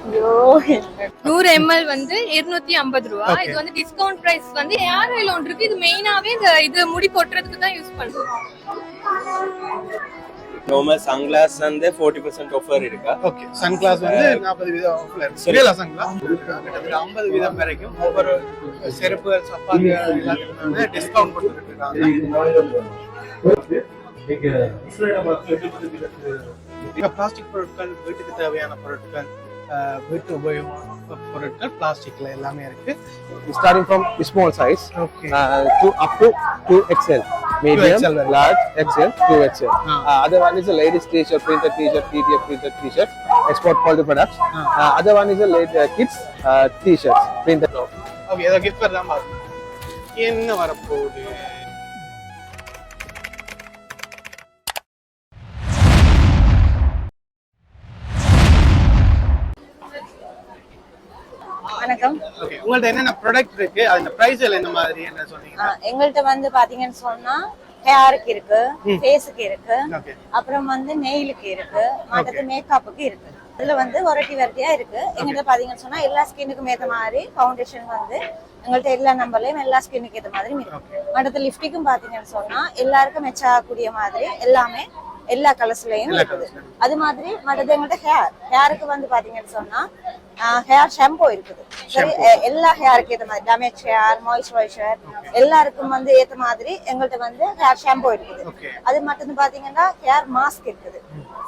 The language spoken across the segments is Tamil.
ஐயோ 100 ml வந்து 250 ரூபாய். இது வந்து டிஸ்கவுண்ட் பிரைஸ் வந்து ஹேர் ஆயில் ஒன்று இருக்கு. இது மெயினாவே இந்த இது முடி கொட்டுறதுக்கு தான் யூஸ் பண்றோம். normal sunglass வந்து 40% ஆஃபர் இருக்கா? ஓகே, சன்கிளாஸ் வந்து 40 வீதம் ஆஃபர்ல இருக்கு. சரியா சன்கிளாஸ் கிட்டத்தட்ட 50 வீதம் வரைக்கும் ஒவ்வொரு செருப்புகள் சப்பாத்திகள் எல்லாத்துக்குமே டிஸ்கவுண்ட் கொடுத்துட்டு இருக்காங்க. பிளாஸ்டிக் பொருட்கள், வீட்டுக்கு தேவையான பொருட்கள், வீட்டு உபயோக பொருட்கள் பிளாஸ்டிக்ல எல்லாமே இருக்கு. Starting from small size Okay. to up to 2XL, medium, large, XL, 2XL. Other one is a ladies t-shirt, printed t-shirt, TTF printed t-shirt, export quality products. Other one is a kids t-shirts, printed. Okay, ஏதோ கிஃப்ட் தான் பாருங்க. என்ன வரப்போகுது? வணக்கம். ஓகே, உங்கள்ட்ட என்னென்ன ப்ராடக்ட் இருக்கு, அந்த பிரைஸ் எல்லாம் என்ன மாதிரி என்ன சொன்னீங்க? எங்கள்கிட்ட வந்து பாத்தீங்கன்னு சொன்னா ஹேருக்கு இருக்கு, ஃபேஸுக்கு இருக்கு, ஓகே அப்புறம் வந்து நெயிலுக்கு இருக்கு, மற்றது மேக்கப்புக்கு இருக்கு. இதுல வந்து வெரைட்டியா இருக்கு. எங்கள்கிட்ட பாத்தீங்கன்னு சொன்னா எல்லா ஸ்கின்னுக்கும் ஏத்த மாதிரி ஃபவுண்டேஷன் வந்து எங்கள்கிட்ட எல்லா நம்பர்லயும் எல்லா ஸ்கின்னுக்கு ஏத்த மாதிரி இருக்கு. மற்றது லிப்ஸ்டிக்கும் பாத்தீங்கன்னு சொன்னா எல்லாருக்கும் மெச்ச ஆகக்கூடிய மாதிரி எல்லாமே எல்லா கலர்ஸ்லயும் இருக்குது. அது மாதிரி மற்றது எங்கள்கிட்ட ஹேருக்கு வந்து பாத்தீங்கன்னு சொன்னா ஹேர் ஷாம்பு இருக்குது. சரி, எல்லா ஹேருக்கு ஏத்த மாதிரி டேமேஜ் ஹேர், மாய்ஸ்சரைசர் எல்லாருக்கும் வந்து ஏத்த மாதிரி எங்கள்கிட்ட வந்து ஹேர் ஷாம்பு இருக்குது. அது மட்டும் பாத்தீங்கன்னா ஹேர் மாஸ்க் இருக்குது.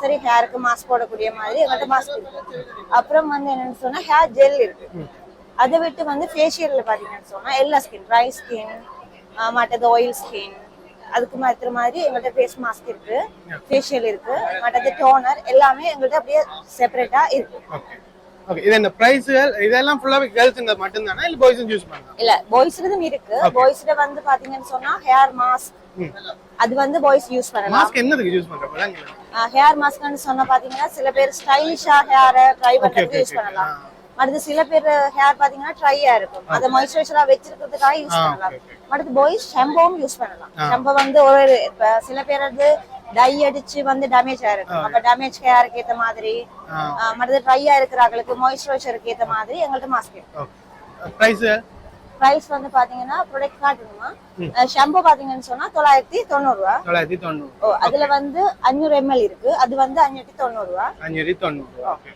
சரி, ஹேருக்கு மாஸ்க் போடக்கூடிய மாதிரி எங்கள்கிட்ட மாஸ்க் இருக்கு. அப்புறம் வந்து என்னன்னு சொன்னா ஹேர் ஜெல் இருக்கு. அதை விட்டு வந்து ஃபேஷியல்ல பாத்தீங்கன்னு சொன்னா எல்லா ஸ்கின், ட்ரை ஸ்கின், மற்றது ஆயில் ஸ்கின், அதுக்கு மாத்திர மாதிரி எங்கள்கிட்ட ஃபேஸ் மாஸ்க் இருக்கு, ஃபேஷியல் இருக்கு, மற்றது டோனர் எல்லாமே எங்கள்கிட்ட அப்படியே செப்பரேட்டா இருக்கு. ஓகே, இது என்ன பிரைஸ்கள் இதெல்லாம் ஃபுல்லாவே கேர்ள்ஸ்ங்க மட்டும் தானா இல்ல பாய்ஸும் யூஸ் பண்ணலாம்? இல்ல, பாய்ஸ்லயும் இருக்கு. பாய்ஸ்ல வந்து பாத்தீங்கன்னு சொன்னா ஹேர் மாஸ்க் அது வந்து பாய்ஸ் யூஸ் பண்ணலாம். மாஸ்க் என்னதுக்கு யூஸ் பண்றப்ப? ஹேர் மாஸ்க்னு சொன்னா பாத்தீங்கன்னா சில பேர் ஸ்டைலிஷா ஹேர் ட்ரை பண்றதுக்கு யூஸ் பண்ணலாம். அடுத்து சில பேர் ஹேர் பாத்தீங்கன்னா ட்ரையா இருக்கும், அதை மாய்ஸ்சரைசரா வச்சிருக்கிறதுக்காக யூஸ் பண்ணலாம். அடுத்து பாய்ஸ் ஷாம்புவும் யூஸ் பண்ணலாம். ஷாம்பு வந்து ஒரு சில பேர் வந்து டை அடிச்சு வந்து டேமேஜ் ஆயிருக்கும், அப்ப டேமேஜ் ஹேருக்கு ஏத்த மாதிரி, மற்றது ட்ரையா இருக்கிறவங்களுக்கு மாய்ஸ்சரைசருக்கு ஏத்த மாதிரி எங்கள்கிட்ட மாஸ்க் இருக்கு. பிரைஸ் வந்து பாத்தீங்கன்னா ப்ராடக்ட் காட்டணுமா? ஷாம்பு பாத்தீங்கன்னு சொன்னா 990 ரூபா. 990. ஓ, அதுல வந்து 500 ml இருக்கு. அது வந்து 590 ரூபா. 590. ஓகே.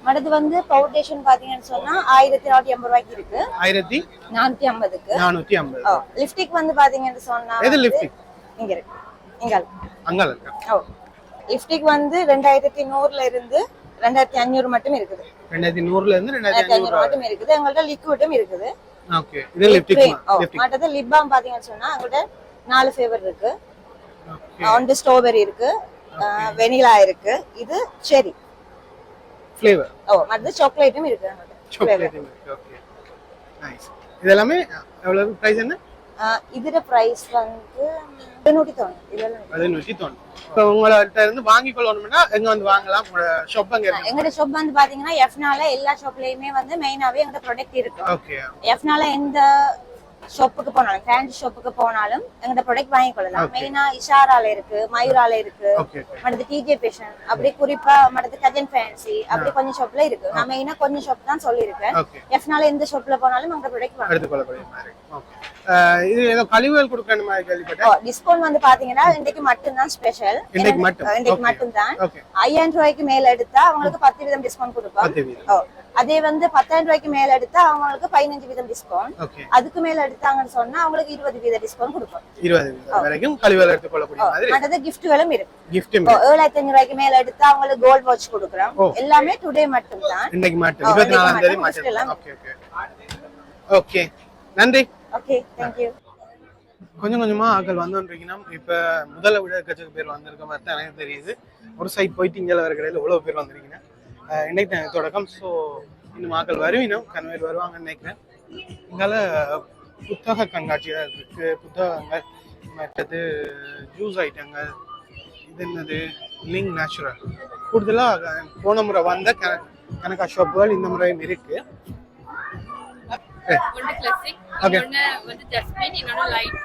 மற்றது வந்து ஃபவுண்டேஷன் பாத்தீங்கன்னு சொன்னா 1450 ரூபாய்க்கு இருக்கு. 1450க்கு 450. ஓ, லிப்ஸ்டிக் வந்து பாத்தீங்கன்னு சொன்னா எது லிப்ஸ்டிக்? இங்க இருக்கு, இங்க இருக்கு. ஓ, லிப்ஸ்டிக் வந்து 2100ல இருந்து 2500 மட்டும் இருக்குது. 2100ல இருந்து 2500 மட்டும் இருக்குது. எங்கள்ட்ட லிக்விடும் இருக்குது. ஓகே, இது லிப்ஸ்டிக். மற்றது லிப் பாம் பாத்தீங்கன்னு சொன்னா எங்கள்ட்ட 4 ஃபிளேவர் இருக்கு. வந்து ஸ்ட்ராபெரி இருக்கு, வெனிலா இருக்கு, இது செரி ஃபிளேவர். ஓ, மற்றது சாக்லேட்டும் இருக்கு. சாக்லேட் இருக்கு. Okay, nice. இதெல்லாம் எவ்வளவு பிரைஸ் என்ன? இதோட பிரைஸ் வந்து 790. இதெல்லாம் 790. இப்போ உங்கள்ட்ட இருந்து வாங்கி கொள்ளணும்னா எங்க வந்து வாங்கலாம்? ஷாப் அங்க இருக்கு. எங்க ஷாப் வந்து பாத்தீங்கன்னா எஃப்னால எல்லா ஷாப்லயுமே வந்து மெயினாவே எங்க ப்ராடக்ட் இருக்கு. ஓகே, எஃப்னால எந்த ஷாப்புக்கு போனாலும், ஃபேன்சி ஷாப்புக்கு போனாலும் எங்கட ப்ராடக்ட் வாங்கி கொள்ளலாம். மெயினா இஷாரால இருக்கு, மயூரால இருக்கு, மற்றது டிஜே பேஷன், அப்படி குறிப்பா மற்றது கஜன் ஃபேன்சி, அப்படி கொஞ்சம் ஷாப்ல இருக்கு. நான் மெயினா கொஞ்சம் ஷாப் தான் சொல்லியிருக்கேன். எஃப்னால எந்த ஷாப்ல போனாலும் எங்க ப்ராடக்ட் வாங்கி எடுத்துக்கொள்ளக்கூடிய மாதிரி. ஓகே, இது ஏதோ கழிவுகள் கொடுக்கற மாதிரி கேள்விப்பட்டேன். டிஸ்கவுண்ட் வந்து பாத்தீங்கன்னா இன்னைக்கு மட்டும் தான் ஸ்பெஷல். இன்னைக்கு மட்டும் தான் 5000 ரூபாய்க்கு மேல எடுத்தா அவங்களுக்கு 10% டிஸ்கவுண்ட் கொடுப்போம். அதே வந்து 10000 ரூபாய்க்கு மேல எடுத்தா அவங்களுக்கு 15% டிஸ்கவுண்ட். அதுக்கு மேல எடுத்தாங்கன்னு சொன்னா அவங்களுக்கு 20% டிஸ்கவுண்ட் கொடுப்போம். 20% வரைக்கும் கழிவுகள் எடுத்துக்கொள்ளக்கூடிய மாதிரி. மற்றது கிஃப்ட்களும் இருக்கு. 7500 ரூபாய்க்கு மேல எடுத்தா அவங்களுக்கு கோல்ட் வாட்ச் கொடுக்குறோம். எல்லாமே டுடே மட்டும் தான். இன்னைக்கு மட்டும் 24ஆம் தேதி மட்டும். ஓகே ஓகே ஓகே, நன்றி. Okay, thank you. கொஞ்சம் கொஞ்சமா ஆட்கள் வந்துருக்கீங்கன்னா இப்ப முதல்ல விட கச்சக்கு பேர் வந்திருக்க மாதிரி தான் எனக்கு தெரியுது. ஒரு சைட் போயிட்டு இங்கே வர கடையில் எவ்வளவு பேர் வந்திருக்கீங்கன்னா இன்னைக்கு தான் தொடக்கம். ஸோ இன்னும் ஆட்கள் வருவீனும், கன்வேர் வருவாங்கன்னு நினைக்கிறேன். இங்கால புத்தக கண்காட்சியாக இருக்கு, புத்தகங்கள், மற்றது ஜூஸ் ஐட்டங்கள், இது என்னது லிங் நேச்சுரல். கூடுதலாக போன முறை வந்த கணக்கா ஷாப்புகள் இந்த முறையும் இருக்கு. ஒன்னு கிளாசிக், ஒன்னு வந்து ஜஸ்மின், இன்னொன்னு லைட்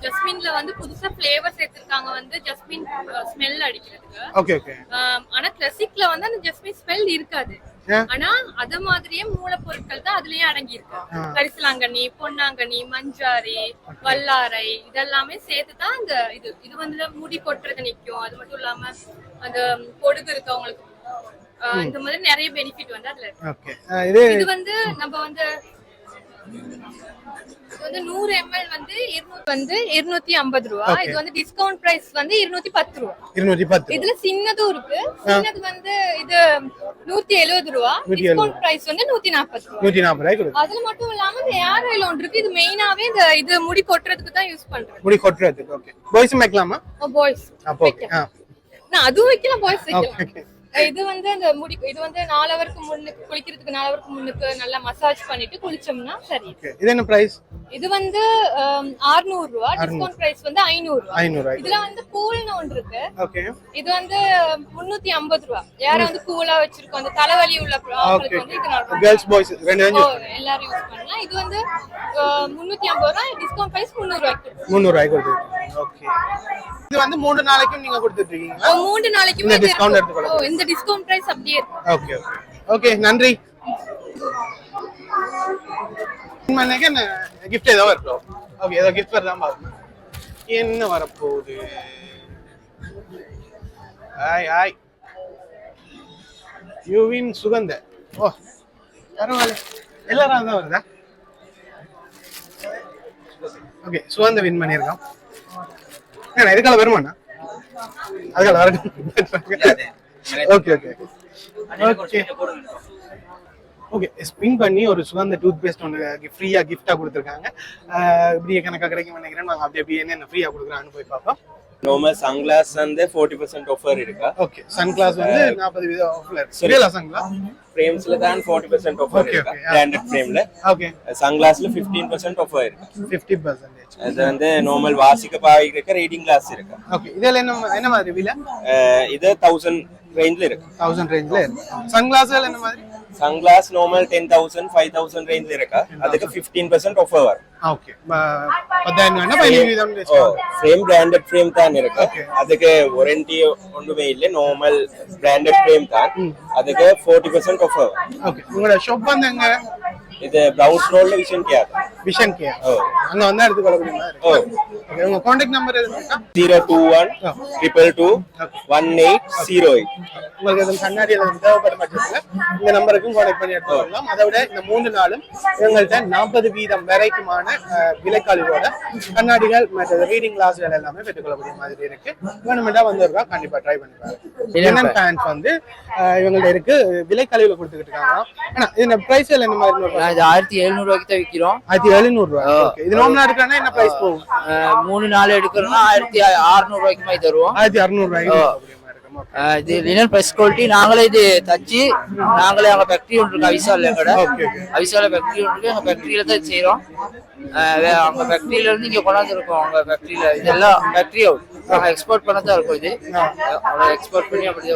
ஜஸ்மின்ல வந்து புதுசா ஃபிளேவர் சேர்த்திருக்காங்க வந்து ஜஸ்மின் ஸ்மெல் அடிக்கிறதுக்கு. Okay okay. ஆனா கிளாசிக்ல வந்து அந்த ஜஸ்மின் ஸ்மெல் இருக்காது. ஆனா அத மாதிரியே மூலப்பொருட்கள் தான் அதுலயே அடங்கி இருக்கு. கரிசலாங்கண்ணி, பொன்னாங்கண்ணி, மஞ்சாரி, வல்லாரை இதெல்லாமே சேர்த்துதான் இந்த இது வந்து முடி கொட்டுறது நிக்கும். அது மட்டும் இல்லாம அந்த பொடுகு இருக்கவங்களுக்கு இந்த மாதிரி நிறைய பெனிஃபிட் வந்து அதுல இருக்கு. இது வந்து நம்ம வந்து 100 ml வந்து 250 ரூபா. இது வந்து டிஸ்கவுண்ட் பிரைஸ் வந்து 210 ரூபா. 210. இதுல சின்னதும் இருக்கு. சின்னது வந்து இது 170 ரூபா. டிஸ்கவுண்ட் பிரைஸ் வந்து 140 ரூபா. 140 ரூபாய். அதுல மட்டும் இல்லாம இந்த ஏர் ஆயில் ஒன்று இருக்கு. இது மெயினாவே இந்த இது முடி கொட்டுறதுக்கு தான் யூஸ் பண்றோம். முடி கொட்டுறதுக்கு. ஓகே. பாய்ஸ் வைக்கலாமா? பாய்ஸ். அப்போ ஓகே. நான் அதுவும் வைக்கலாம், பாய்ஸ் வைக்கலாம். இது வந்து அந்த முடி இது வந்து 4 ஹவருக்கு முன்னுக்கு குளிக்கிறதுக்கு 4 ஹவருக்கு முன்னுக்கு நல்லா மசாஜ் பண்ணிட்டு குளிச்சோம்னா சரி. இது என்ன பிரைஸ்? இது வந்து 600 ரூபா. டிஸ்கவுண்ட் பிரைஸ் வந்து 500 ரூபா. 500 ரூபாய். இதுல வந்து கூல்னு ஒன்று இருக்கு. ஓகே. இது வந்து 350 ரூபா. யார வந்து கூலா வச்சிருக்கோம் அந்த தலைவலி உள்ள ஆட்களுக்கு வந்து இது நல்லா गर्ल्स பாய்ஸ் ரெண்டு எல்லாரும் யூஸ் பண்ணலாம். இது வந்து 350 ரூபா. டிஸ்கவுண்ட் பிரைஸ் 300 ரூபாய்க்கு. 300 ரூபாய்க்கு கொடுத்துருக்கீங்க. ஓகே. இது வந்து 3 நாளைக்கு நீங்க கொடுத்துட்டு இருக்கீங்களா? 3 நாளைக்கு இந்த டிஸ்கவுண்ட் எடுத்துக்கலாம். இந்த டிஸ்கவுண்ட் பிரைஸ் அப்படியே இருக்கு. Okay okay. ஓகே நன்றி. மன்னேக்கு என்ன gift ஏதோ வரப்போ. ஓகே ஏதோ gift வரதான் பாருங்க. என்ன வரப்போகுது? ஹாய் யூவின் சுகந்த. ஓ பரவாயில்ல. எல்லாரும் தான் வருதா? ஓகே சுகந்த வின் பண்ணியிருக்கோம். இதுக்கால வருமாண்ணா? அதுக்கால வர. Okay okay okay okay. Spin பண்ணி ஒரு சுகந்த டூத் பேஸ்ட் ஒன்று ஃப்ரீயா கிஃப்டா கொடுத்துருக்காங்க. இப்படியே கணக்கா கிடைக்கும் நினைக்கிறேன். நாங்கள் அப்படியே என்ன ஃப்ரீயா கொடுக்குறான்னு போய் பார்ப்போம். நார்மல் சன்கிளாஸ் வந்து 40% ஆஃபர் இருக்கா? ஓகே சன்கிளாஸ் வந்து 40% ஆஃபர் இருக்கு. சரியா சன்கிளாஸ் ஃப்ரேம்ஸ்ல தான் 40% ஆஃபர் இருக்கு. பிராண்டட் ஃப்ரேம்ல. ஓகே சன்கிளாஸ்ல 15% ஆஃபர் இருக்கு. 50%. அது வந்து நார்மல் வாசிக்க பாவிக்க ரீடிங் கிளாஸ் இருக்கு. ஓகே இதெல்லாம் என்ன மாதிரி விலை? இது 1000 ரேஞ்ச்ல இருக்கு. 1000 ரேஞ்ச்ல இருக்கு. சன்கிளாஸ்ல என்ன மாதிரி? சன்கிளாஸ் நார்மல் 10000 5000 ரேஞ்ச்ல இருக்கு. அதுக்கு 15% ஆஃபர் வரும். Okay 10000 15% discount. Frame branded frame தான் இருக்கு. அதுக்கு வாரண்டி ஒண்ணுமே இல்ல. நார்மல் பிராண்டட் ஃப்ரேம் தான். அதுக்கு 40% ஆஃபர். ஓகே உங்களோட ஷாப் வந்து எங்க? இது பிரவுன்ஸ் ரோட்ல விஷன் கேர். Vision care. அங்க வந்தா எடுத்து கொள்ள முடியுமா? ஓகே உங்க கான்டாக்ட் நம்பர் எதுனா 021 222 1808. உங்களுக்கு இந்த கண்ணாடி எல்லாம் தேவைப்படும் பட்சத்துல இந்த நம்பருக்கு கான்டாக்ட் பண்ணி எடுத்து கொள்ளலாம். அதை விட இந்த 3 நாளும் இவங்கள்ட்ட 40% வரைக்குமான விலைக்காலியோட கண்ணாடிகள் மற்ற ரீடிங் கிளாஸ்கள் எல்லாமே பெற்றுக்கொள்ளக்கூடிய மாதிரி இருக்கு. வேணுமெண்டா வந்துருக்கா கண்டிப்பா ட்ரை பண்ணி பாருங்க. என்னென்ன பேண்ட்ஸ் வந்து இவங்கள்ட்ட இருக்கு விலைக்காலியில கொடுத்துக்கிட்டு இருக்காங்க. ஆனா இந்த பிரைஸ் எல்லாம் என்ன மாதிரி? 1700 ரூபாய்க்கு தான் விக்கிறோம். 1700 ரூபாய். ஓகே இது நார்மலா எடுக்கறனா என்ன பிரைஸ் போகும்? 3-4 எடுக்கறனா 1600 ரூபாய்க்கு மாதிரி தருவோம். 1600 ரூபாய்க்கு. இது லினன் பெஸ்ட் குவாலிட்டி. நாங்களே இது தச்சு நாங்களே அங்க ஃபேக்டரி ஒன்று இருக்கு அவிசால. எங்கட அவிசால ஃபேக்டரி ஒன்று இருக்கு. எங்க ஃபேக்டரியில தான் செய்யறோம். அவங்க ஃபேக்டரியில இருந்து இங்க கொண்டாந்து இருக்கோம். அவங்க ஃபேக்டரியில இதெல்லாம் ஃபேக்டரி அவுட் நாங்க எக்ஸ்போர்ட் பண்ண தான் இருக்கும். இது அவங்க எக்ஸ்போர்ட் பண்ணி அப்படியே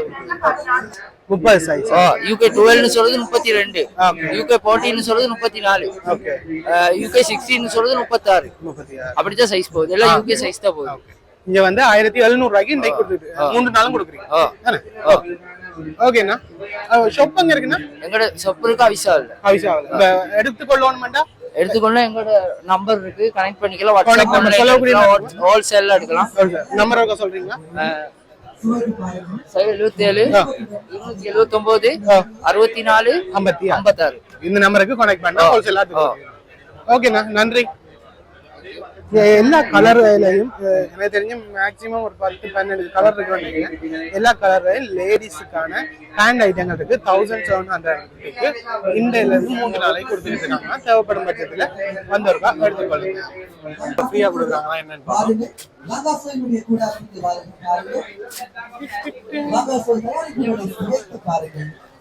30 சைஸ். UK 12 னு சொல்றது 32. UK 14 னு சொல்றது 34. ஓகே UK 16 னு சொல்றது 36. அப்படி தான் சைஸ் போகுது. எல்லாம் UK சைஸ் தான் போகுது. இங்க வந்து 1700 ரூபாய்க்கு இன்னைக்கு கொடுத்துட்டு 3 நாளும் கொடுக்குறீங்க. ஓகேண்ணா ஷாப் எங்க இருக்குண்ணா? எங்கட ஷாப் இருக்கு அவிசால. அவிசால எடுத்துக்கொள்ளணும்டா எடுத்துக்கொள்ள எங்களோட நம்பர் இருக்கு. கனெக்ட் பண்ணிக்கலாம். வாட்ஸ்அப் ஹோல்சேல்ல எடுக்கலாம். நம்பர் ஒருக்கா சொல்றீங்களா? 77 279 64 56. இந்த நம்பருக்கு கான்டாக்ட் பண்ணா ஹோல்சேலா எடுத்துக்கலாம். ஓகேண்ணா நன்றி. எல்லா கலர்லையும் எனக்கு தெரிஞ்ச மேக்சிமம் ஒரு 10-12 கலர் இருக்கு. எல்லா கலர்லையும் லேடிஸுக்கான ஹேண்ட் ஐட்டங்கள் இருக்கு. 1700 இருக்கு. இந்த 3 நாளைக்கு கொடுத்துட்டு இருக்காங்க. தேவைப்படும் பட்சத்துல வந்தவருக்கா எடுத்துக்கொள்ளுங்க. ஃப்ரீயா கொடுக்குறாங்களா என்னன்னு பாருங்க.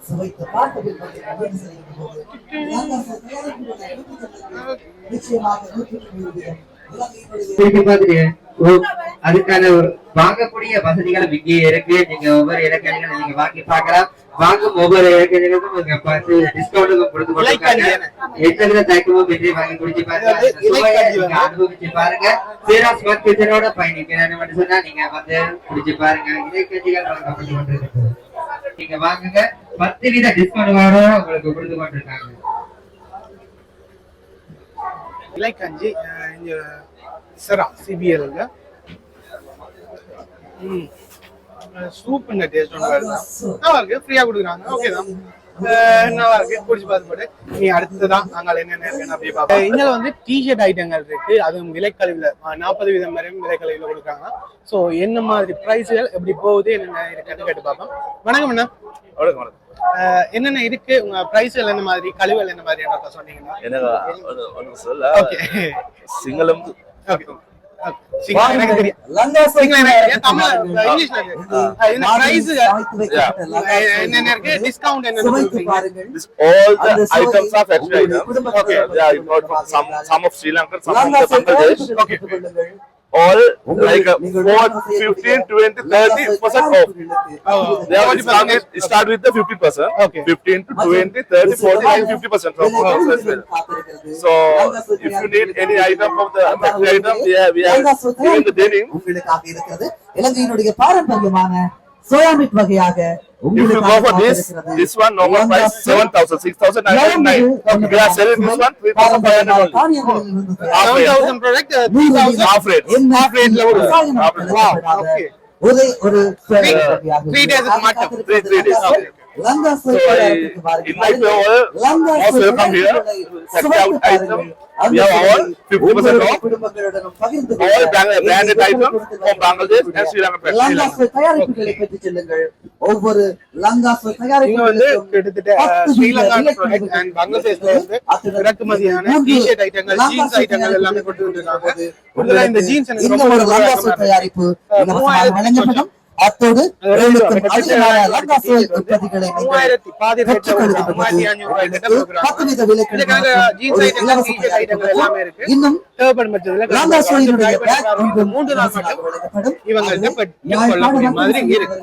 சுவைத்து பார்த்து நிச்சயமாக அதுக்கான ஒரு வாங்கக்கூடிய வசதிகளும் இங்கே இருக்கு. நீங்க ஒவ்வொரு இலக்கணங்களும் நீங்க வாங்கி பார்க்கலாம். வாங்கும் ஒவ்வொரு இலக்கணங்களுக்கும் நீங்க பார்த்து டிஸ்கவுண்ட் கொடுத்து கொடுத்துருக்காங்க. எத்தனை தயக்கமும் இன்றி வாங்கி குடிச்சு பாருங்க, நீங்க அனுபவிச்சு பாருங்க. சேராஸ் ஸ்மார்ட் கிச்சனோட பயணிக்கிறேன்னு மட்டும் சொன்னா நீங்க வந்து குடிச்சு பாருங்க. இலக்கணங்கள் வழங்கப்பட்டு கொண்டிருக்கு. நீங்க வாங்குங்க, 10% டிஸ்கவுண்ட் உங்களுக்கு கொடுத்து கொண்டிருக்காங்க. இலைக்கஞ்சி இங்க சரா சிபிஎல்ல சூப் இந்த டேஸ்ட் ஒன்று வருது. நல்லா இருக்கு, ஃப்ரீயா கொடுக்குறாங்க. ஓகே தான், நல்லா இருக்கு. குடிச்சு பார்த்து போட்டு நீ அடுத்ததான் நாங்கள் என்னென்ன இருக்குன்னு அப்படியே பார்ப்போம். இங்கே வந்து டிஷர்ட் ஐட்டங்கள் இருக்கு, அதுவும் விலைக்கழிவுல 40% வரையும் விலைக்கழிவுல கொடுக்குறாங்க. ஸோ என்ன மாதிரி ப்ரைஸுகள் எப்படி போகுது என்னென்ன இருக்குன்னு கேட்டு பார்ப்போம். வணக்கம் அண்ணா. வணக்கம். என்னென்ன இருக்கு, உங்க பிரைஸ்கள் என்ன மாதிரி, கழிவுகள் என்ன மாதிரி என்ன சொன்னீங்கன்னா எனக்கு சொல்ல சிங்களம் எனக்கு தெரியும். தமிழ் இங்கிலீஷ்ல என்ன இருக்கு, டிஸ்கவுண்ட் என்ன? all the items are fresh items. Okay, they are imported from some of Sri Lanka, some of Bangladesh. Okay, all like 15, 20, 30% off. They are discounted. Start with the 50%. Okay. 15 to 20, 30, 40, and 50% off as well. So if you need any item from the factory item, we have given the denim. உங்களுக்காக இருக்கிறது இலங்கையினுடைய பாரம்பரியமான சோயாமீட் வகையாக If you go for this one normal price 7,000, 6,999. We are selling this one 3,500 only. 7,000 product 3,000 Half rate. half rate ல கொடுக்குறாங்க. Wow, okay. ஒரே ஒரு 3 days மட்டும். 3 days. Lanka So in my all also come here. Check out item. We have all 50% off. குடும்பங்களுடன் பகிர்ந்து All branded items from Bangladesh and Sri Lanka. லங்காஸ் தயாரிப்புகளை பெற்று செல்லுங்கள். ஒவ்வொரு லங்காஸ் இங்க வந்து தயாரிப்புகளுக்கும் கிட்டத்தட்ட ஸ்ரீலங்கா ப்ராடக்ட் அண்ட் பங்களாதேஷ்ல இருந்து இறக்குமதியான டி-ஷர்ட் ஐட்டங்கள், ஜீன்ஸ் ஐட்டங்கள் எல்லாமே கொண்டு வந்திருக்காங்க. இதுல இந்த ஜீன்ஸ் எனக்கு இந்த ரொம்ப ஒரு லங்காஸ் தயாரிப்பு இலவசமாக வழங்கப்படும். அத்தோடு மேலும் அதிகமான லங்காஸ் உற்பத்திகளை பாதி ரேட்ல 3500 ரூபாய் கிட்ட கொடுக்குறாங்க. 10% விலைக்கு இதுக்காக ஜீன்ஸ் ஐட்டங்கள், டி-ஷர்ட் ஐட்டங்கள் எல்லாமே இருக்கு. இன்னும் தேவைப்படும் பட்சத்துல லங்காஸ்வரியினுடைய பேக் ஒன்று 3 நாள் மட்டும் வழங்கப்படும். இவங்கள்ட்ட பெற்றுக் கொள்ளக்கூடிய மாதிரி இருக்கு.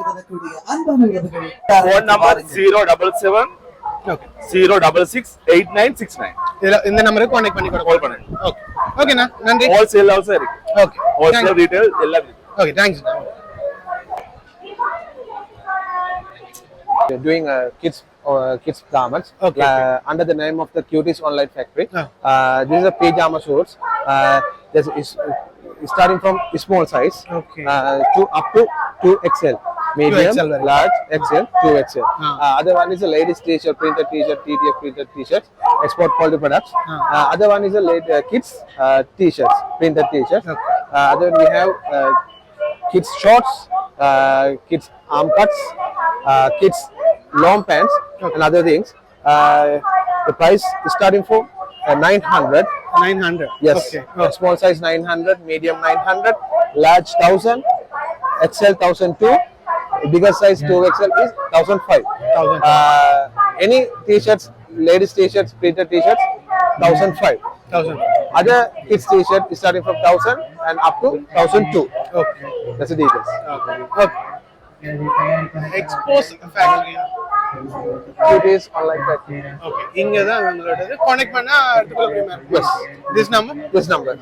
அன்பான உறவுகளே, Phone number 077 066 8969. இதுல இந்த நம்பருக்கு கான்டாக்ட் பண்ணி கால் பண்ணுங்க. ஓகே ஓகேண்ணா, நன்றி. Wholesale also இருக்கு. ஓகே Wholesale retail எல்லாம் இருக்கு. Okay, thanks. We're doing kids garments under the name of the Cuties Online Factory. This is a pajama shorts. This is starting from small size to up to 2XL, medium, 2XL, large, XL, 2XL. Other one is a ladies t-shirt, printed t-shirt, TTF printed t-shirts, export quality products. Other one is a kids t-shirts, printed t-shirts. Other we have kids shorts, kids arm cuts, kids long pants and other things. The price is starting from 900. 900. Yes. Okay. Small size 900, medium 900, large 1000, XL 1002, bigger size 2XL is 1005. 1000. Any t-shirts, ladies t-shirts, printed t-shirts 1005. 1000. Other kids t-shirt is starting from 1000 and up to 1002. Okay. That's the details. Okay. Expose factory. Cuties Online Factory. Okay. இங்க தான் உங்களோடது கான்டாக்ட் பண்ணா எடுத்துக்கொள்ளக்கூடிய மாதிரி. Yes. This number? This number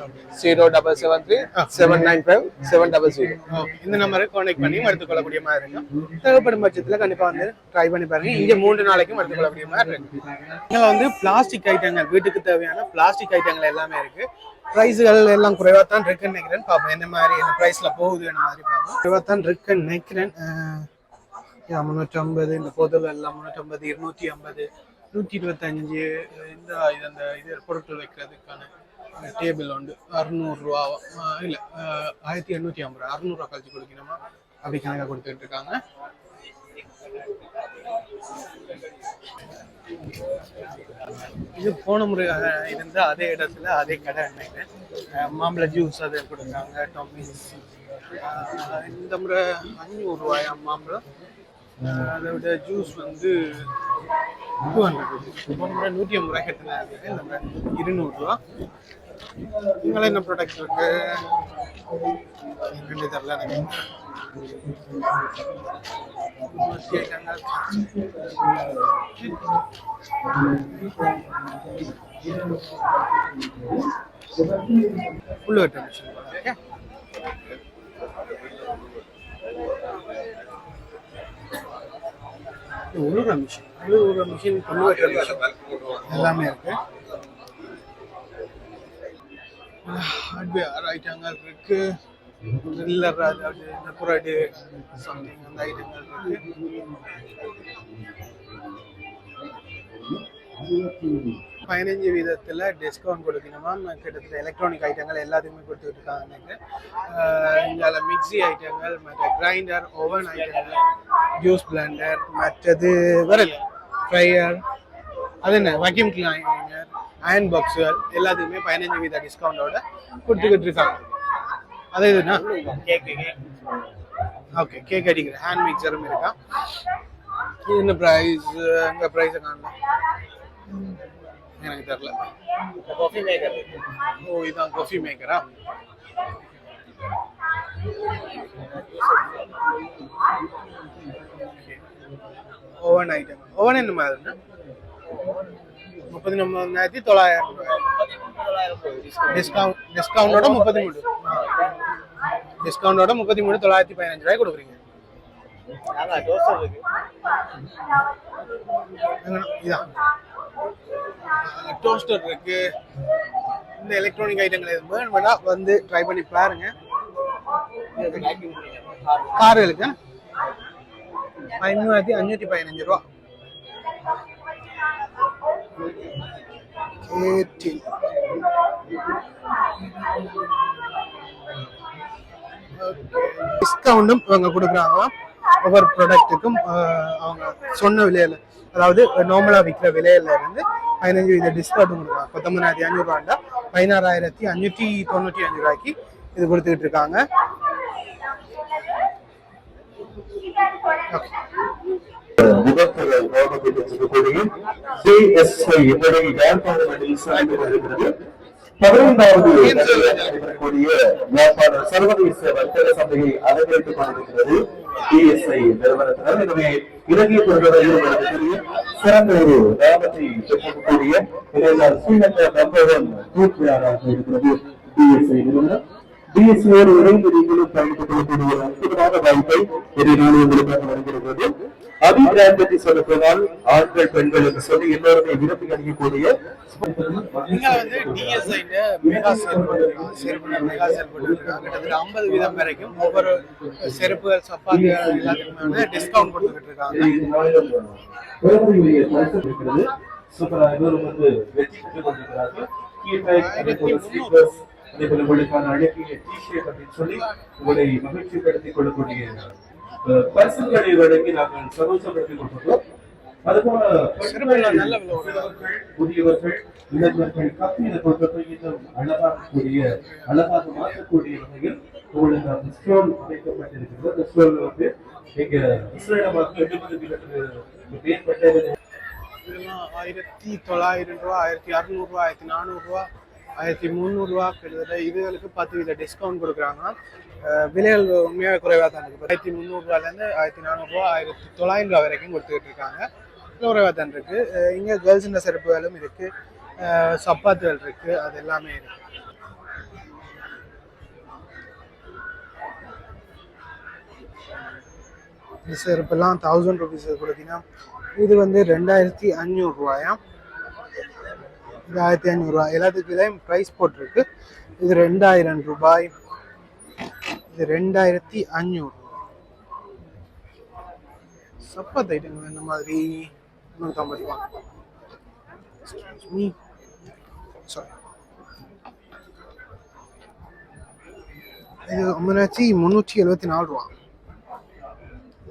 0773 795 700. Okay. இந்த நம்பருக்கு கான்டாக்ட் பண்ணி எடுத்துக்கொள்ளக்கூடிய மாதிரி இருக்கும். தேவைப்படும் பட்சத்துல கண்டிப்பா வந்து ட்ரை பண்ணி பாருங்க. இங்க 3 நாளைக்கும் எடுத்துக்கொள்ளக்கூடிய மாதிரி இருக்கு. இங்க வந்து பிளாஸ்டிக் ஐட்டங்கள், வீட்டுக்கு தேவையான பிளாஸ்டிக் ஐட்டங்கள் எல்லாமே இருக்கு. பிரைஸ்கள் எல்லாம் குறைவா தான் இருக்குன்னு நினைக்கிறேன். பாப்போம் என்ன மாதிரி என்ன பிரைஸ்ல போகுது என்ன மாதிரி பாப்போம். குறைவா தான் இருக்குன்னு நினைக்கிறேன். 350 இந்த பொருள் எல்லாம் 350, 250, 125 இந்த பொருட்கள் வைக்கிறதுக்கான டேபிள் உண்டு. 600 ரூபா இல்ல 1850 ரூபா, 600 ரூபா கழிச்சு கொடுக்கணுமா அப்படி கணக்கா கொடுத்துட்டு இருக்காங்க. இது போன முறை இருந்த அதே இடத்துல அதே கடை நினைக்கிறேன். மாம்பழ ஜூஸ் அதை கொடுக்குறாங்க. டாமிஸ் இந்த முறை 500 ரூபாயா மாம்பழம். அதை விட ஜூஸ் வந்து 200. போன முறை 150 ரூபாய் கட்டினாங்க, இந்த முறை 200 ரூபா. நீங்களே என்ன ப்ராடக்ட் இருக்கு என்னன்னு தெரியல எனக்கு. புல்லு கட்ட மிஷின் உழுற மிஷின் புல்லு கட்டுற மிஷின் எல்லாமே இருக்கு. ஹார்ட்வேர் ஐட்டங்கள் இருக்கு, ட்ரில்லர் அதாவது நெப்புராய்டு சம்திங் அந்த ஐட்டங்கள் இருக்கு. 15% டிஸ்கவுண்ட் கொடுக்கணுமா கிட்டத்தட்ட எலக்ட்ரானிக் ஐட்டங்கள் எல்லாத்தையுமே கொடுத்துட்டு இருக்காங்க. இங்கே மிக்சி ஐட்டங்கள், மற்ற கிரைண்டர், ஓவன் ஐட்டங்கள், ஜூஸ் பிளெண்டர், மற்றது வரல ஃப்ரையர், அது என்ன வாக்யூம் கிளீனர், அயன் பாக்ஸுகள் எல்லாத்துக்குமே 15% டிஸ்கவுண்டோட கொடுத்துக்கிட்டு இருக்காங்க. அது இதுனா ஓகே கேக் அடிக்கிற ஹேண்ட் மிக்சரும் இருக்கா. இது என்ன ப்ரைஸ்? எங்கள் ப்ரைஸை காணல, எனக்கு தெரியல. Coffee maker. ஓ இதுதான் காஃபி மேக்கரா? Oven item. ஓவன் என்ன மாதிரினா 39,900 டிஸ்கவுண்டோட 33 டிஸ்கவுண்டோட 33,915 ரூபாய் கொடுக்குறீங்க. இதான் டோஸ்டர் இருக்கு. இந்த எலக்ட்ரானிக் ஐட்டங்கள் எதுவும் வேணா வந்து ட்ரை பண்ணி பாருங்க. கார்களுக்கு 5,515 ரூபா. டிஸ்கவுண்டும் இவங்க கொடுக்குறாங்க ஒவ்வொரு ப்ராடக்ட்டுக்கும். அவங்க சொன்ன விலையில, அதாவது நார்மலா விற்கிற விலையில இருந்து 15% டிஸ்கவுண்ட் கொடுக்குறாங்க. 19,500 ரூபாண்டா 16,595 ரூபாய்க்கு இது கொடுத்துக்கிட்டு இருக்காங்க. சர்வதேச வர்த்தக சந்தையை அலங்கரித்துக் கொண்டிருக்கிறது டிஎஸ்ஐ நிறுவனத்தினர். எனவே இலங்கை பொருட்களை ஈடுபடுத்தக்கூடிய சிறந்த ஒரு லாபத்தை பெற்றக்கூடிய ஸ்ரீலங்கா நம்பர் 1 கூட்டுறாராக இருக்கிறது டிஎஸ்ஐ நிறுவனம். டிஎஸ்ஐயோடு இணைந்து நீங்களும் பயணித்துக் கொள்ளக்கூடிய அற்புதமான வாய்ப்பை இதை நாள் உங்களுக்காக வழங்கியிருக்கிறது. அபிப்பிராயம் பற்றி சொல்ல போனால் ஆண்கள் பெண்கள் என்று சொல்லி எல்லோருமே விரும்பி அணியக்கூடிய நீங்க வந்து டிஎஸ்ஐ மெகா சேல் போட்டுருக்காங்க. கிட்டத்தட்ட 50% வரைக்கும் ஒவ்வொரு செருப்புகள், சப்பாத்திகள் எல்லாத்துக்குமே டிஸ்கவுண்ட் கொடுத்துக்கிட்டு இருக்காங்க. உங்களுக்கான அழகிய டிஷர்ட் அப்படின்னு சொல்லி உங்களை மகிழ்ச்சிப்படுத்திக் கொள்ளக்கூடிய பரிசுகளை வழங்கி நாங்கள் சந்தோஷப்படுத்திக் கொண்டிருக்கிறோம். அதுபோல புதியவர்கள், இளைஞர்கள் கப்பியை பொறுத்தவரை இன்னும் அழகாகக்கூடிய, அழகாக மாற்றக்கூடிய வகையில் உங்களுக்கு அந்த ஸ்டோல் அமைக்கப்பட்டிருக்கிறது. அந்த ஸ்டோல் வந்து எங்க இஸ்ரேலமாக 80 கிலோமீட்டர் மேற்பட்ட 1,900 ரூபா, 1,600 ரூபா, 1,400 ரூபா, 1,300 ரூபா. கிட்டத்தட்ட இதுகளுக்கு 10% டிஸ்கவுண்ட் கொடுக்குறாங்க. விலைகள் உண்மையாக குறைவாக தான் இருக்குது. 1,300 ரூபாயிலேருந்து 1,400 ரூபா, 1,900 ரூபா வரைக்கும் கொடுத்துக்கிட்டு இருக்காங்க. குறைவாக தான் இருக்கு. இங்கே கேர்ள்ஸுன்ற செருப்புகளும் இருக்கு, சப்பாத்துகள் இருக்கு, அது எல்லாமே இருக்கு. இந்த செருப்பெல்லாம் 1000 ருபீஸ் கொடுத்தீங்கன்னா இது வந்து 2,500 ரூபாயாம். இது 1,500 ரூபாய். எல்லாத்துக்கும் ப்ரைஸ் போட்டிருக்கு. இது 2,000 ரூபாய், இது 2,500. சப்பாத் ஐட்டங்கள் இந்த மாதிரி 150 ரூபா. இது 374 ரூபா,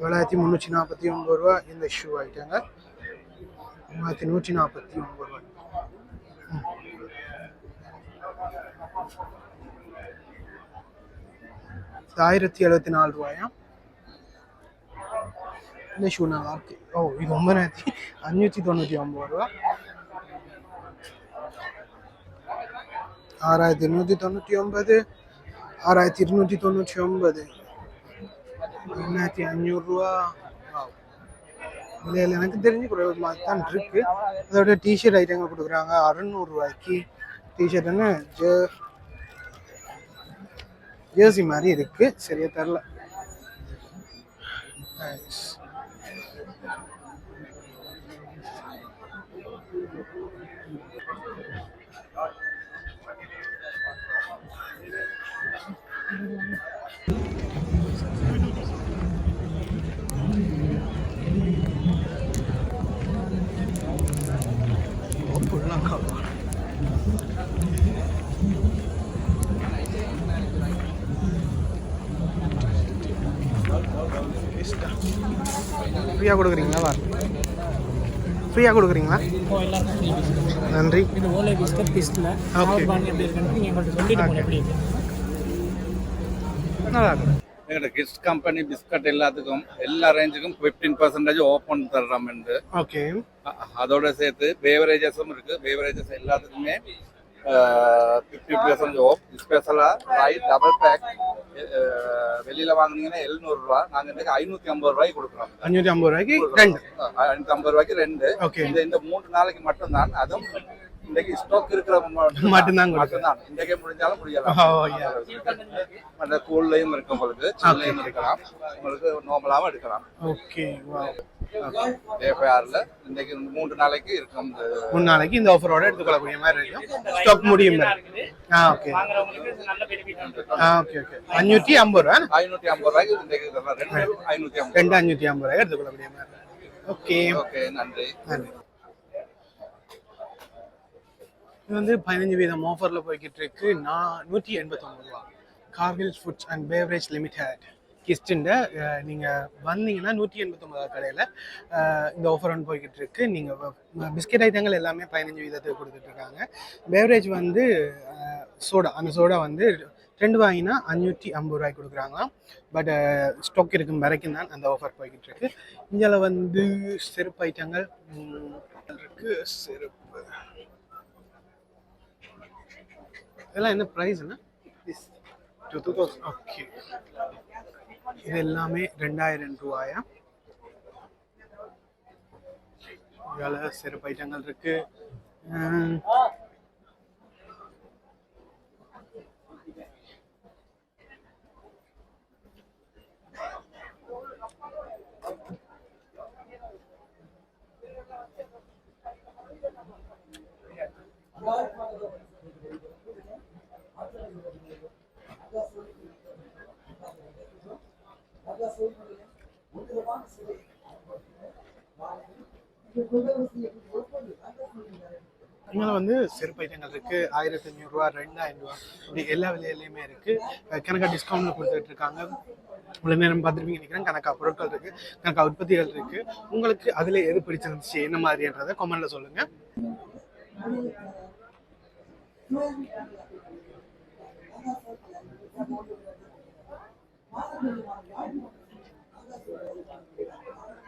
7,349 ரூபா. இந்த ஷூ ஐட்டங்க 3,149 ரூபாய். இது 1,074 ரூபாயா. இந்த ஷூ நல்லா இருக்கு. ஓ இது 9,599 ரூபா. 6299, 6299, 1500 ரூபா. இதில் எனக்கு தெரிஞ்சு குறைவாக தான் இருக்கு. அதோட டிஷர்ட் ஐட்டங்கள் கொடுக்குறாங்க 600 ரூபாய்க்கு. டிஷர்ட்னு ஜேர்சி மாதிரி இருக்கு, சரியா தெரில. ஃப்ரீயாக கொடுக்குறீங்களா? ஃப்ரீயாக கொடுக்குறீங்களா? நன்றி. இது ஓலே பிஸ்கட் பிஸ்டில் பானி எப்படி இருக்குன்னு நீங்கள் எங்கள்கிட்ட சொல்லிட்டு போங்க எப்படி இருக்கு. நல்லா இருக்கும். எங்களோட கிட்ஸ் கம்பெனி பிஸ்கட் எல்லாத்துக்கும் எல்லா ரேஞ்சுக்கும் 15% ஓப்பன் தர்றோம்ண்டு. ஓகே. அதோட சேர்த்து பேவரேஜஸும் இருக்கு. பேவரேஜஸ் எல்லாத்துக்குமே 50% ஆஃப். ஸ்பெஷலாக ரைட் டபுள் பேக் வெளியில வாங்கினீங்கன்னா 700 ரூபா, நாங்கள் இன்னைக்கு 550 ரூபாய்க்கு கொடுக்குறோம். 550 ரூபாய்க்கு ரெண்டு. 550 ரூபாய்க்கு ரெண்டு. இந்த 3 நாளைக்கு மட்டும்தான். அதுவும் இன்னைக்கு ஸ்டாக் இருக்கிற மட்டும்தான். இன்றைக்கே முடிஞ்சாலும் முடியலாம். மற்ற கூல்லையும் இருக்கும், உங்களுக்கு சில்லையும் இருக்கலாம், உங்களுக்கு நார்மலாகவும் எடுக்கலாம். ஓகே. ஏஃப்ஐஆர்ல இன்னைக்கு 3 நாளைக்கு இருக்கும். 3 நாளைக்கு இந்த ஆஃபரோட எடுத்துக்கொள்ளக்கூடிய மாதிரி இருக்கும். ஸ்டாக் முடியும். ஓகே. வாங்குறவங்களுக்கு நல்ல பெனிஃபிட் உண்டு. Okay okay. 550 ரூபா. 550 ரூபாய்க்கு இன்னைக்கு 550 ரூபாய் எடுத்துக்கொள்ளக்கூடிய மாதிரி. Okay okay. நன்றி நன்றி. இது வந்து 15% ஆஃபர்ல போய்கிட்டு இருக்கு. 189 ரூபா. Kargil foods and beverage limited கிஸ்டின்ட நீங்கள் வந்தீங்கன்னா 189 கடையில் இந்த ஆஃபர் ஒன்று போய்கிட்டு இருக்கு. நீங்கள் பிஸ்கெட் ஐட்டங்கள் எல்லாமே 15% கொடுத்துட்டு இருக்காங்க. பேவரேஜ் வந்து சோடா, அந்த சோடா வந்து 2 வாங்கினா 550 ரூபாய்க்கு கொடுக்குறாங்களாம். பட் ஸ்டாக் இருக்கும் வரைக்கும் தான் அந்த ஆஃபர் போய்கிட்டு இருக்கு. இங்கே வந்து செருப்பு ஐட்டங்கள் இருக்கு. செருப்பு இதெல்லாம் என்ன ப்ரைஸ்னா 2000. ஓகே. இது எல்லாமே 2000 ரூபாயா. இதில் செருப்பு ஐட்டங்கள் இருக்கு. இங்கே வந்து செருப்பு ஐட்டங்கள் இருக்கு. 1500 ரூபா, 2000 ரூபா, இப்படி எல்லா விலையிலையுமே இருக்கு. கணக்கா டிஸ்கவுண்ட்ல கொடுத்துட்டு இருக்காங்க. இவ்வளவு நேரம் பார்த்துருப்பீங்க நினைக்கிறேன். கணக்கா பொருட்கள் இருக்கு, கணக்கா உற்பத்திகள் இருக்கு. உங்களுக்கு அதுல எது பிடிச்சிருந்துச்சு, என்ன மாதிரின்றதை கமெண்ட்ல சொல்லுங்க.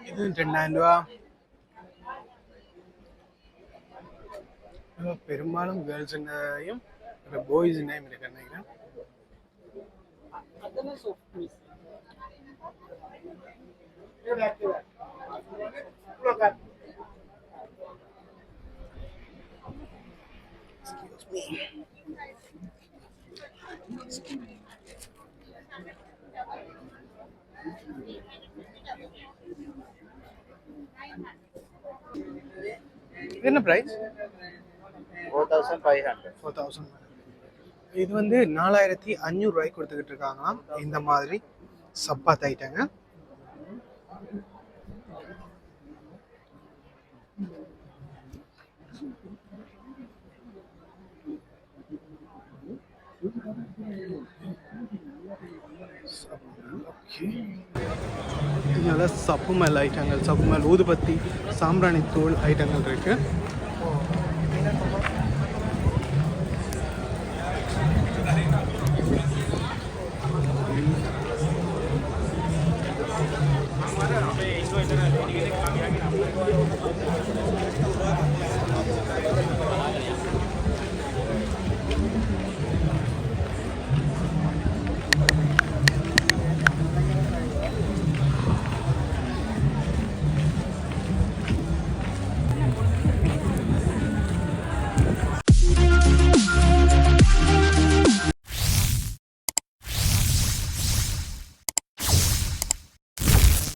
இது 2000 ரூபா. பெரும்பாலும் கேர்ள்ஸ்னையும் பாய்ஸ்னையும் இருக்கு நினைக்கிறேன். என்ன பிரைஸ்? 4500. இது வந்து 4500 ரூபாய்க்கு கொடுத்துக்கிட்டு இருக்காங்களாம். இந்த மாதிரி சப்பாத் ஐட்டங்க. இதனால சப்பு மேல் ஐட்டங்கள், சப்பு மேல் ஊதுபத்தி, சாம்பிராணி தூள் ஐட்டங்கள் இருக்கு.